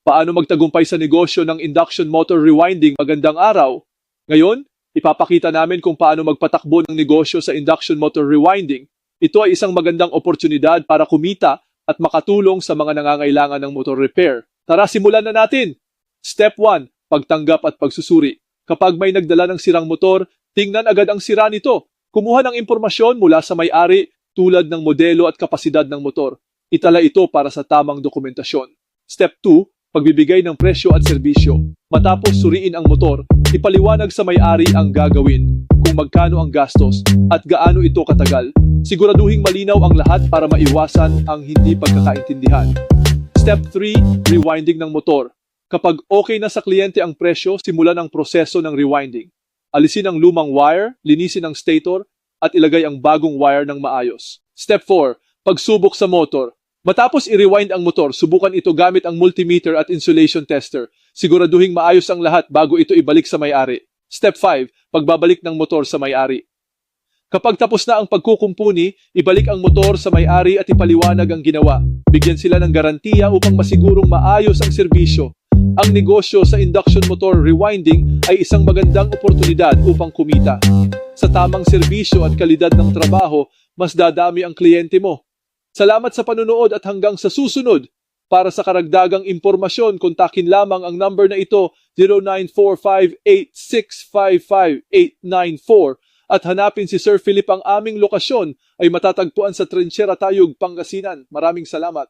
Paano magtagumpay sa negosyo ng induction motor rewinding? Magandang araw. Ngayon, ipapakita namin kung paano magpatakbo ng negosyo sa induction motor rewinding. Ito ay isang magandang oportunidad para kumita at makatulong sa mga nangangailangan ng motor repair. Tara, simulan na natin! Step 1. Pagtanggap at pagsusuri. Kapag may nagdala ng sirang motor, tingnan agad ang sira nito. Kumuha ng impormasyon mula sa may-ari tulad ng modelo at kapasidad ng motor. Itala ito para sa tamang dokumentasyon. Step 2. Pagbibigay ng presyo at serbisyo. Matapos suriin ang motor, ipaliwanag sa may-ari ang gagawin, kung magkano ang gastos at gaano ito katagal. Siguraduhing malinaw ang lahat para maiwasan ang hindi pagkakaintindihan. Step 3. Rewinding ng motor. Kapag okay na sa kliyente ang presyo, simulan ang proseso ng rewinding. Alisin ang lumang wire, linisin ang stator, at ilagay ang bagong wire ng maayos. Step 4. Pagsubok sa motor. Matapos i-rewind ang motor, subukan ito gamit ang multimeter at insulation tester. Siguraduhing maayos ang lahat bago ito ibalik sa may-ari. Step 5. Pagbabalik ng motor sa may-ari. Kapag tapos na ang pagkukumpuni, ibalik ang motor sa may-ari at ipaliwanag ang ginawa. Bigyan sila ng garantiya upang masigurong maayos ang serbisyo. Ang negosyo sa induction motor rewinding ay isang magandang oportunidad upang kumita. Sa tamang serbisyo at kalidad ng trabaho, mas dadami ang kliyente mo. Salamat sa panunood at hanggang sa susunod. Para sa karagdagang impormasyon, kontakin lamang ang number na ito 0945-8655-894 at hanapin si Sir Philip. Ang aming lokasyon ay matatagpuan sa Trinchera, Tayug, Pangasinan. Maraming salamat.